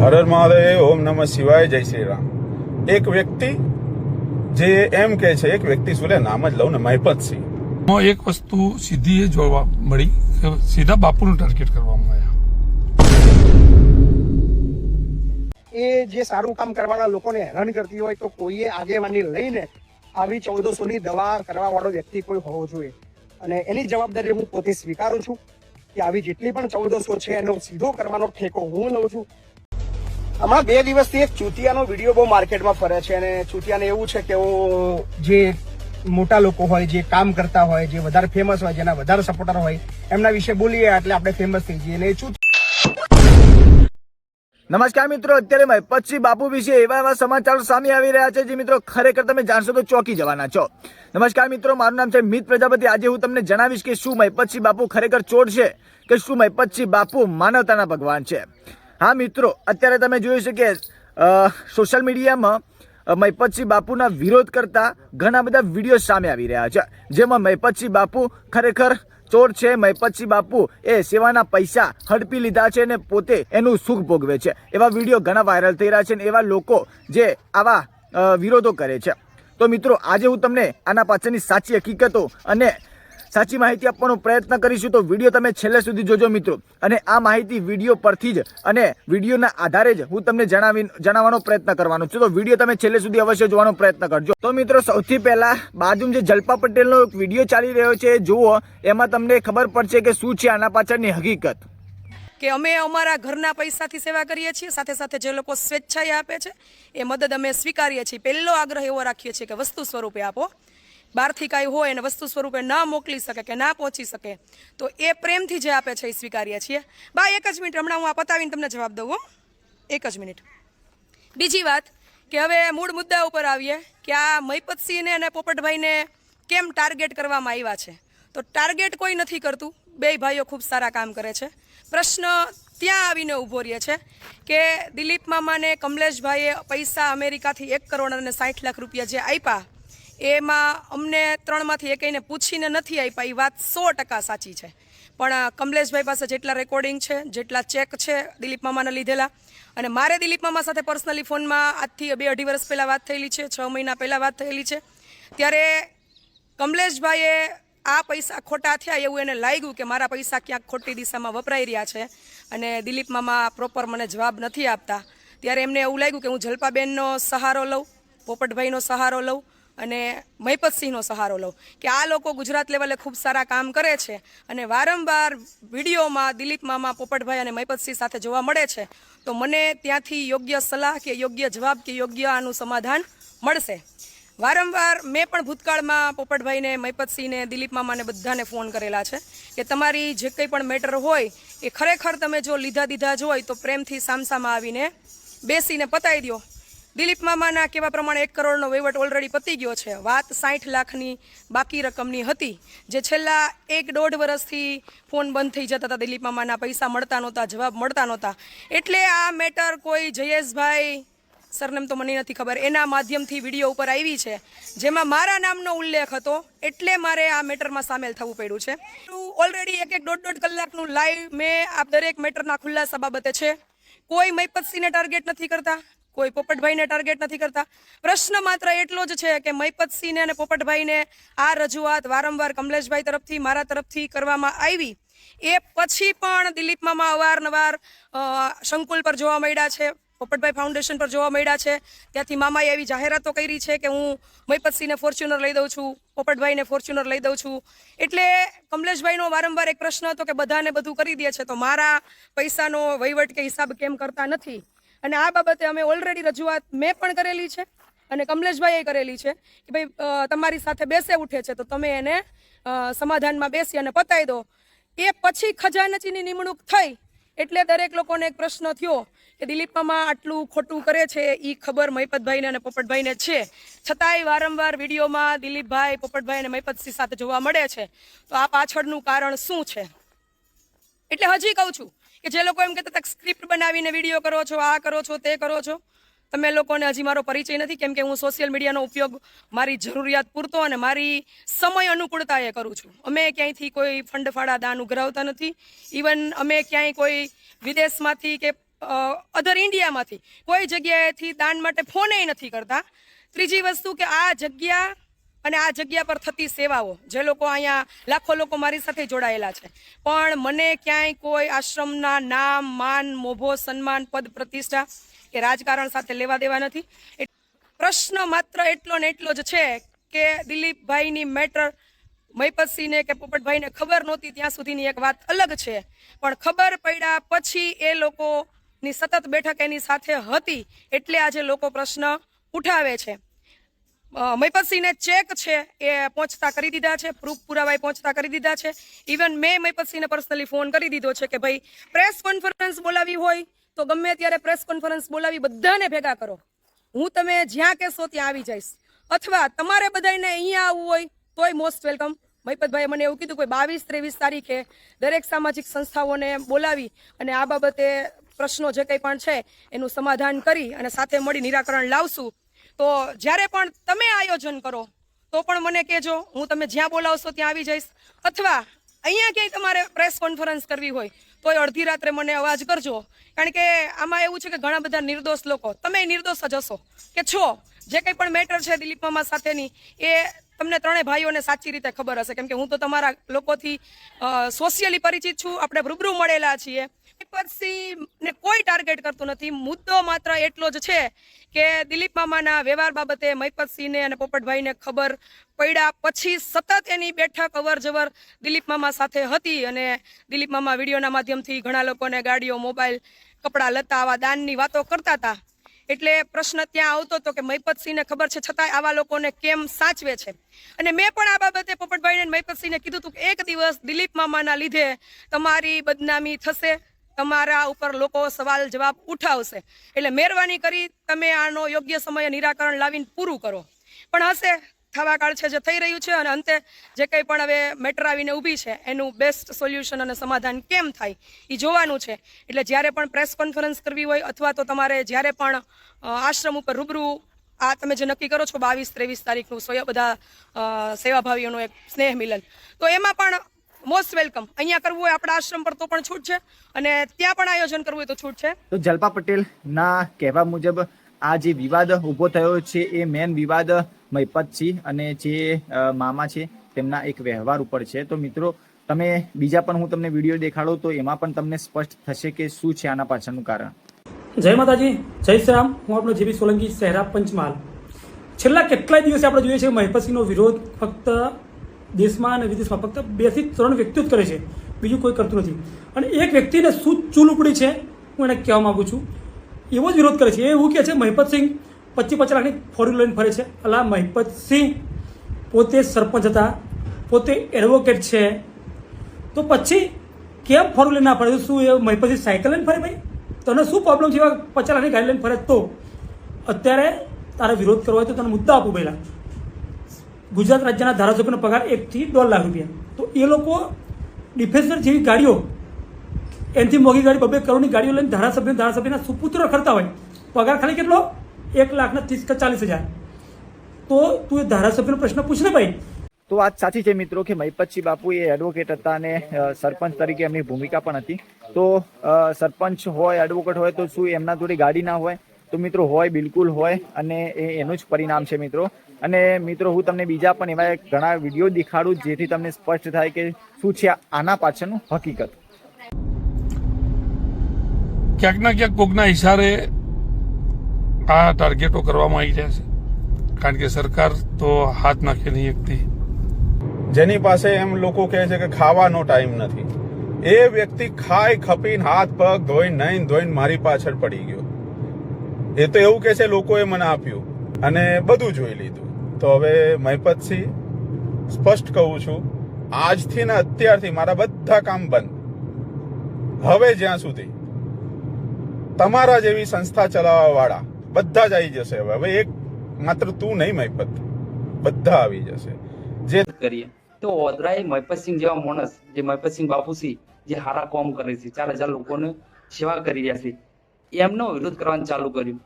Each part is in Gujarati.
હર હર મહાદેવ, ઓમ નમઃ શિવાય, જય શ્રી રામ। એક વ્યક્તિ જે એમ કે છે, એક વ્યક્તિ શું લે નામ જ લઉં ને, મહિપતસિંહ। એક વસ્તુ સીધી એ જોવા મળી કે સીધા બાપુનું ટાર્ગેટ કરવામાં આવ્યા। એ જે સારું કામ કરવાના લોકોને હેરાન કરતી હોય તો કોઈએ આગેવાની લઈને આવી 1400 ની દવા કરવા વાળો વ્યક્તિ કોઈ હોવો જોઈએ, અને એની જવાબદારી હું પોતે સ્વીકારું છું કે આવી જેટલી પણ 1400 છે એનો સીધો કરવાનો ઠેકો હું લઉં છું। હમણાં 2 દિવસથી એક ચૂતિયાનો વિડીયો બહુ માર્કેટમાં ફરે છે, અને ચૂતિયાને એવું છે કે જે મોટા લોકો હોય, જે કામ કરતા હોય, જે વધારે ફેમસ હોય, જેના વધારે સપોર્ટર હોય, એમના વિશે બોલીએ એટલે આપણે ફેમસ થઈ જઈએ। અને નમસ્કાર મિત્રો, અત્યારે મહિપતસિંહ બાપુ વિશે એવા સમાચારો સામે આવી રહ્યા છે જે મિત્રો ખરેખર તમે જાણશો તો ચોંકી જવાના છો। નમસ્કાર મિત્રો, મારું નામ છે મિત પ્રજાપતિ। આજે હું તમને જણાવીશ કે શું મહિપતસિંહ બાપુ ખરેખર ચોર છે કે શું મહિપતસિંહ બાપુ માનવતાના ભગવાન છે। હા મિત્રો, અત્યારે તમે જોયું છે કે સોશિયલ મીડિયામાં મહિપતસિંહ બાપુના વિરોધ કરતા ઘણા બધા વિડીયો સામે આવી રહ્યા છે, જેમાં મહિપતસિંહ બાપુ ખરેખર ચોર છે। મહિપતસિંહ બાપુ એ સેવાના પૈસા હડપી લીધા છે અને પોતે એનું સુખ ભોગવે છે, એવા વિડીયો ઘણા વાયરલ થઈ રહ્યા છે અને એવા લોકો જે આવા વિરોધો કરે છે। તો મિત્રો, આજે હું તમને આના પાછળની સાચી હકીકતો અને સાચી માહિતી આપવાનો પ્રયત્ન કરીશું, તો વિડીયો તમે છેલ્લે સુધી જોજો મિત્રો। અને આ માહિતી વિડીયો પરથી જ અને વિડીયોના આધારે જ હું તમને જણાવવાનો પ્રયત્ન કરવાનો છું, તો વિડીયો તમે છેલ્લે સુધી અવશ્ય જોવાનો પ્રયત્ન કરજો। તો મિત્રો, સૌથી પહેલા બાજુમાં જે જલ્પા પટેલનો એક વિડીયો ચાલી રહ્યો છે જુઓ, એમાં તમને ખબર પડશે કે શું છે આના પાછળની હકીકત। કે અમે અમારા ઘરના પૈસાથી સેવા કરીએ છીએ, સાથે સાથે જે લોકો સ્વેચ્છાએ આપે છે એ મદદ અમે સ્વીકારીએ છીએ। પહેલો આગ્રહ એવો રાખીએ છીએ કે વસ્તુ સ્વરૂપે આપો, બહારથી કાંઈ હોય અને વસ્તુ સ્વરૂપે ના મોકલી શકે કે ના પહોંચી શકે તો એ પ્રેમથી જે આપે છે એ સ્વીકારીએ છીએ। બા એક જ મિનિટ, હમણાં હું આ પતાવીને તમને જવાબ દઉં હો, એક જ મિનિટ। બીજી વાત કે હવે મૂળ મુદ્દા ઉપર આવીએ કે આ મહિપતસિંહને અને પોપટભાઈને કેમ ટાર્ગેટ કરવામાં આવ્યા છે। તો ટાર્ગેટ કોઈ નથી કરતું, બે ભાઈઓ ખૂબ સારા કામ કરે છે। પ્રશ્ન ત્યાં આવીને ઊભો રહે છે કે દિલીપ મામાને કમલેશભાઈએ પૈસા અમેરિકાથી 1 કરોડ અને 60 લાખ રૂપિયા જે આપ્યા, એમાં અમને 3માંથી એકેયને પૂછીને નથી આપ્યા, એ વાત 100% સાચી છે। પણ કમલેશભાઈ પાસે જેટલા રેકોર્ડિંગ છે, જેટલા ચેક છે દિલીપ મામાને લીધેલા, અને મારે દિલીપ મામા સાથે પર્સનલી ફોનમાં આજથી 2-2.5 વર્ષ પહેલાં વાત થયેલી છે, 6 મહિના પહેલાં વાત થયેલી છે। ત્યારે કમલેશભાઈએ આ પૈસા ખોટા થયા એવું એને લાગ્યું કે મારા પૈસા ક્યાંક ખોટી દિશામાં વપરાઈ રહ્યા છે અને દિલીપ મામા પ્રોપર મને જવાબ નથી આપતા। ત્યારે એમને એવું લાગ્યું કે હું જલ્પાબેનનો સહારો લઉં, પોપટભાઈનો સહારો લઉં અને મહિપતસિંહનો સહારો લઉં કે આ લોકો ગુજરાત લેવલે ખૂબ સારા કામ કરે છે અને વારંવાર વિડીયોમાં દિલીપ મામા, પોપટભાઈ અને મહિપતસિંહ સાથે જોવા મળે છે, તો મને ત્યાંથી યોગ્ય સલાહ કે યોગ્ય જવાબ કે યોગ્ય આનું સમાધાન મળશે। વારંવાર મેં પણ ભૂતકાળમાં પોપટભાઈને, મહિપતસિંહને, દિલીપ મામાને બધાને ફોન કરેલા છે કે તમારી જે કંઈ પણ મેટર હોય એ ખરેખર તમે જો લીધા દીધા જ હોય તો પ્રેમથી સામસામાં આવીને બેસીને પતાવી દો। દિલીપ મામાના કહેવા પ્રમાણે 1 કરોડનો વહીવટ ઓલરેડી પતી ગયો છે। વાત 60 લાખની બાકી રકમની હતી, જે છેલ્લા 1-1.5 વર્ષથી ફોન બંધ થઈ જતા હતા, દિલીપ મામાના પૈસા મળતા નહોતા, જવાબ મળતા નહોતા। એટલે આ મેટર કોઈ જયેશભાઈ, સરનેમ તો મને નથી ખબર, એના માધ્યમથી વિડીયો ઉપર આવી છે, જેમાં મારા નામનો ઉલ્લેખ હતો, એટલે મારે આ મેટરમાં સામેલ થવું પડ્યું છે। ઓલરેડી 1-1, 1.5 કલાકનું લાઈવ મેં આ દરેક મેટરના ખુલાસા બાબતે છે। કોઈ મહિપતસિંહને ટાર્ગેટ નથી કરતા, કોઈ પોપટભાઈને ટાર્ગેટ નથી કરતા। પ્રશ્ન માત્ર એટલો જ છે કે મહિપતસિંહને અને પોપટભાઈને આ રજૂઆત વારંવાર કમલેશભાઈ તરફથી, મારા તરફથી કરવામાં આવી, એ પછી પણ દિલીપ મામા અવારનવાર સંકુલ પર જોવા મળ્યા છે, પોપટભાઈ ફાઉન્ડેશન પર જોવા મળ્યા છે। ત્યાંથી મામાએ એવી જાહેરાતો કરી છે કે હું મહિપતસિંહને ફોર્ચ્યુનર લઈ દઉં છું, પોપટભાઈને ફોર્ચ્યુનર લઈ દઉં છું। એટલે કમલેશભાઈનો વારંવાર એક પ્રશ્ન હતો કે બધાને બધું કરી દે છે તો મારા પૈસાનો વહીવટ કે હિસાબ કેમ કરતા નથી। અને આ બાબતે અમે ઓલરેડી રજૂઆત મેં પણ કરેલી છે અને કમલેશભાઈએ કરેલી છે કે ભાઈ તમારી સાથે બેસે ઉઠે છે તો તમે એને સમાધાનમાં બેસી અને પતાવી દો। એ પછી ખજાનચીની નિમણૂક થઈ એટલે દરેક લોકોને એક પ્રશ્ન થયો કે દિલીપ મામા આટલું ખોટું કરે છે એ ખબર મહિપતભાઈને અને પોપટભાઈને છે, છતાંય વારંવાર વિડીયોમાં દિલીપભાઈ, પોપટભાઈ અને મહિપતસિંહ સાથે જોવા મળે છે, તો આ પાછળનું કારણ શું છે? એટલે હજી કહું છું કે જે લોકો એમ કહેતા હતા સ્ક્રિપ્ટ બનાવીને વિડીયો કરો છો, આ કરો છો, તે કરો છો, તમે લોકોને હજી મારો પરિચય નથી, કેમ કે હું સોશિયલ મીડિયાનો ઉપયોગ મારી જરૂરિયાત પૂરતો અને મારી સમય અનુકૂળતાએ કરું છું। અમે ક્યાંયથી કોઈ ફંડ ફાળા દાન ઉઘરાવતા નથી, ઇવન અમે ક્યાંય કોઈ વિદેશમાંથી કે અધર ઇન્ડિયામાંથી કોઈ જગ્યાએથી દાન માટે ફોને નથી કરતા. ત્રીજી વસ્તુ કે આ જગ્યા અને આ જગ્યા પર થતી સેવાઓ, જે લોકો અહીંયા લાખો લોકો મારી સાથે જોડાયેલા છે, પણ મને ક્યાંય કોઈ આશ્રમના નામ, માન, મોભો, સન્માન, પદ, પ્રતિષ્ઠા કે રાજકારણ સાથે લેવા દેવા નથી. પ્રશ્ન માત્ર એટલો ને એટલો જ છે કે દિલીપભાઈની મેટર મહિપતસિંહને કે પોપટભાઈને ખબર નહોતી ત્યાં સુધીની એક વાત અલગ છે, પણ ખબર પડ્યા પછી એ લોકોની સતત બેઠક એની સાથે હતી એટલે આજે લોકો પ્રશ્ન ઉઠાવે છે. મહિપતસિંહને ચેક છે એ પહોંચતા કરી દીધા છે, પ્રૂફ પુરાવાએ પહોંચતા કરી દીધા છે. ઇવન મેં મહિપતસિંહને પર્સનલી ફોન કરી દીધો છે કે ભાઈ પ્રેસ કોન્ફરન્સ બોલાવી હોય તો ગમે ત્યારે પ્રેસ કોન્ફરન્સ બોલાવી બધાને ભેગા કરો, હું તમે જ્યાં કહેશો ત્યાં આવી જઈશ, અથવા તમારે બધાને અહીંયા આવવું હોય તોય મોસ્ટ વેલકમ. મહિપતભાઈએ મને એવું કીધું કે 22-23 તારીખે દરેક સામાજિક સંસ્થાઓને બોલાવી અને આ બાબતે પ્રશ્નો જે કંઈ પણ છે એનું સમાધાન કરી અને સાથે મળી નિરાકરણ લાવશું. તો જ્યારે પણ તમે આયોજન કરો તો પણ મને કહેજો, હું તમે જ્યાં બોલાવશો ત્યાં આવી જઈશ, અથવા અહીંયા ક્યાંય તમારે પ્રેસ કોન્ફરન્સ કરવી હોય તોય અડધી રાત્રે મને અવાજ કરજો. કારણ કે આમાં એવું છે કે ઘણા બધા નિર્દોષ લોકો, તમે નિર્દોષ જ હશો કે છો, જે કંઈ પણ મેટર છે દિલીપ મામા સાથેની એ તમને ત્રણેય ભાઈઓને સાચી રીતે ખબર હશે, કેમ કે હું તો તમારા લોકોથી સોશિયલી પરિચિત છું, આપણે રૂબરૂ મળેલા છીએ. મહિપતસિંહને કોઈ ટાર્ગેટ કરતું નથી. મુદ્દો માત્ર એટલો જ છે કે દિલીપ મામાના વ્યવહાર બાબતે મહિપતસિંહને અને પોપટભાઈને ખબર પડ્યા પછી સતત એની બેઠક અવર જવર દિલીપ મામા સાથે હતી અને દિલીપ મામા વિડીયોના માધ્યમથી ઘણા લોકોને ગાડીઓ, મોબાઈલ, કપડાં, લતા આવા દાનની વાતો કરતા હતા. એટલે પ્રશ્ન ત્યાં આવતો હતો કે મહિપતસિંહને ખબર છે છતાંય આવા લોકોને કેમ સાચવે છે. અને મેં પણ આ બાબતે પોપટભાઈને અને મહિપતસિંહને કીધું હતું કે એક દિવસ દિલીપ મામાના લીધે તમારી બદનામી થશે, તમારા ઉપર લોકો સવાલ જવાબ ઉઠાવશે, એટલે મહેરબાની કરી તમે આનો યોગ્ય સમયે નિરાકરણ લાવીને પૂરું કરો. પણ હશે થવા કાળ છે જે થઈ રહ્યું છે અને અંતે જે કંઈ પણ હવે મેટર આવીને ઊભી છે એનું બેસ્ટ સોલ્યુશન અને સમાધાન કેમ થાય એ જોવાનું છે. એટલે જ્યારે પણ પ્રેસ કોન્ફરન્સ કરવી હોય અથવા તો તમારે જ્યારે પણ આશ્રમ ઉપર રૂબરૂ આ તમે જે નક્કી કરો છો 22-23 તારીખનું બધા સેવાભાવીઓનું એક સ્નેહ મિલન, તો એમાં પણ મોસ્ટ વેલકમ. અહીંયા કરવું હોય આપણા આશ્રમ પર તો પણ છૂટ છે અને ત્યાં પણ આયોજન કરવું હોય તો છૂટ છે. તો જલ્પા પટેલ ના કહેવા મુજબ આ જે વિવાદ ઉભો થયો છે એ મેન વિવાદ મહિપતસિંહ અને જે મામા છે તેમના એક વ્યવહાર ઉપર છે. તો મિત્રો તમે બીજા પણ હું તમને વિડીયો દેખાડું તો એમાં પણ તમને સ્પષ્ટ થશે કે શું છે આના પાછળનું કારણ. જય માતાજી, જય શ્રી રામ. હું આપણો જેબી સોલંકી, શહેરા, પંચમહાલ. છેલ્લા કેટલાય દિવસે આપણે જોઈએ છે મહિપતસિંહનો વિરોધ ફક્ત દેશમાં અને વિદેશમાં ફક્ત 2 થી 3 વ્યક્તિઓ જ કરે છે, બીજું કોઈ કરતું નથી. અને એક વ્યક્તિને શું ચૂલ ઉપડી છે હું એને કહેવા માગું છું, એવો જ વિરોધ કરે છે. એ એવું કહે છે મહિપતસિંહ 25-50 લાખની ફોર લઈને ફરે છે. અલા મહિપતસિંહ પોતે સરપંચ હતા, પોતે એડવોકેટ છે, તો પછી કેમ ફોર લઈને ના ફરે? શું એ મહિપતસિંહ સાયકલ લઈને ફરે? ભાઈ તને શું પ્રોબ્લેમ છે? 50 લાખની ગાડી લઈને ફરે તો અત્યારે તારે વિરોધ કરવો હોય તો તને મુદ્દા આપું. પહેલાં ગુજરાત રાજ્યના ધારાસભ્યનો પગાર 1 થી 1.5 લાખ રૂપિયા, તો એ લોકો ડિફેન્સર જેવી ગાડીઓ, એનાથી મોંઘી ગાડી 2-2 કરોડની ગાડીઓ લઈને ધારાસભ્યના સુપુત્રો ખરતા હોય, પગાર ખાલી કેટલો 1,30,000 કે 40,000. તો તું એ ધારાસભ્યનો પ્રશ્ન પૂછ ને ભાઈ. તો વાત સાચી છે મિત્રો કે મહિપતસિંહ બાપુ એ એડવોકેટ હતા અને સરપંચ તરીકે એમની ભૂમિકા પણ હતી. તો સરપંચ હોય, એડવોકેટ હોય તો શું એમના જોડે ગાડી ના હોય? તો મિત્રો હોય, બિલકુલ હોય, અને એનું જ પરિણામ છે મિત્રો. અને મિત્રો હું તમને બીજા પણ એવા ઘણા વિડીયો દેખાડું જેથી તમને સ્પષ્ટ થાય કે શું છે આના પાછળનું હકીકત. ક્યાંક ના ક્યાંક કોકના ઇશારે આ ટાર્ગેટો કરવામાં આવી રહ્યા છે, કારણ કે સરકાર તો હાથ નાખી નહીં શકતી. જેની પાસે એમ લોકો કહે છે કે ખાવાનો ટાઈમ નથી, એ વ્યક્તિ ખાઈ ખપીને હાથ પગ ધોઈને નાઈને ધોઈને મારી પાછળ પડી ગયો. એ તો એવું કે છે લોકોએ મને આપ્યું અને બધું જોઈ લીધું. તો હવે મહિપતસિંહ સ્પષ્ટ કહું છું, આજથી ને અત્યારથી મારા બધા કામ બંધ. હવે જ્યાં સુધી તમારા જેવી સંસ્થા ચલાવવા વાળા બધા જ આવી જશે. હવે એક માત્ર તું નહીં મહિપત, બધા આવી જશે. જે કરીએ તો ઓદરાએ મહિપતસિંહ જેવા માણસ, જે મહિપતસિંહ બાપુસિંહ જે સારા કામ કરે છે, 4,000 લોકોને સેવા કરી રહ્યા છે, એમનો વિરોધ કરવાનું ચાલુ કર્યું.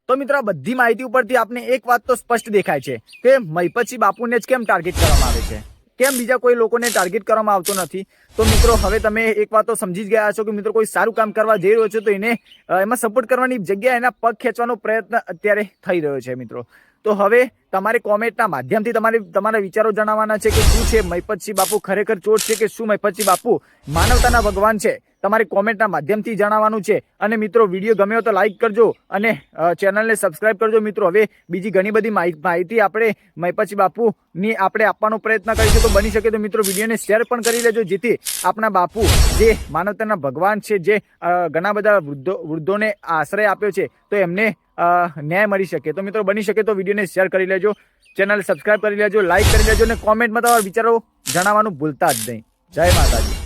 તો મિત્રો આ બધી માહિતી ઉપરથી આપને એક વાત તો સ્પષ્ટ દેખાય છે કે મહિપતસિંહ બાપુને જ કેમ ટાર્ગેટ કરવામાં આવે છે. કેમ બીજા કોઈ લોકોને ટાર્ગેટ કરવામાં આવતો નથી? તો મિત્રો હવે તમે એક વાત તો સમજી જ ગયા છો કે મિત્રો કોઈ સારું કામ કરવા જઈ રહ્યો છે તો એને એમાં સપોર્ટ કરવાની જગ્યાએ એના પગ ખેંચવાનો પ્રયત્ન અત્યારે થઈ રહ્યો છે મિત્રો. તો હવે તમારે કોમેન્ટના માધ્યમથી તમારા વિચારો જણાવવાના છે કે શું છે મહિપતસિંહ બાપુ ખરેખર ચોર છે કે શું મહિપતસિંહ બાપુ માનવતાના ભગવાન છે? તમારે કોમેન્ટના માધ્યમથી જણાવવાનું છે. અને મિત્રો વિડીયો ગમ્યો તો લાઈક કરજો અને ચેનલને સબસ્ક્રાઇબ કરજો મિત્રો. હવે બીજી ઘણી બધી માહિતી આપણે મહિપતસિંહ બાપુની આપણે આપવાનો પ્રયત્ન કરીશું. તો બની શકે તો મિત્રો વિડીયોને શેર પણ કરી લેજો, જેથી આપણા બાપુ જે માનવતાના ભગવાન છે, જે ઘણા બધા વૃદ્ધોને આશ્રય આપ્યો છે, તો એમને ન્યાય મળી શકે. તો મિત્રો બની શકે તો વિડીયોને શેર કરી લેજો, ચેનલ સબસ્ક્રાઇબ કરી લેજો, લાઈક કરી લેજો અને કોમેન્ટમાં તમારા વિચારો જણાવવાનું ભૂલતા જ નહીં. જય માતાજી.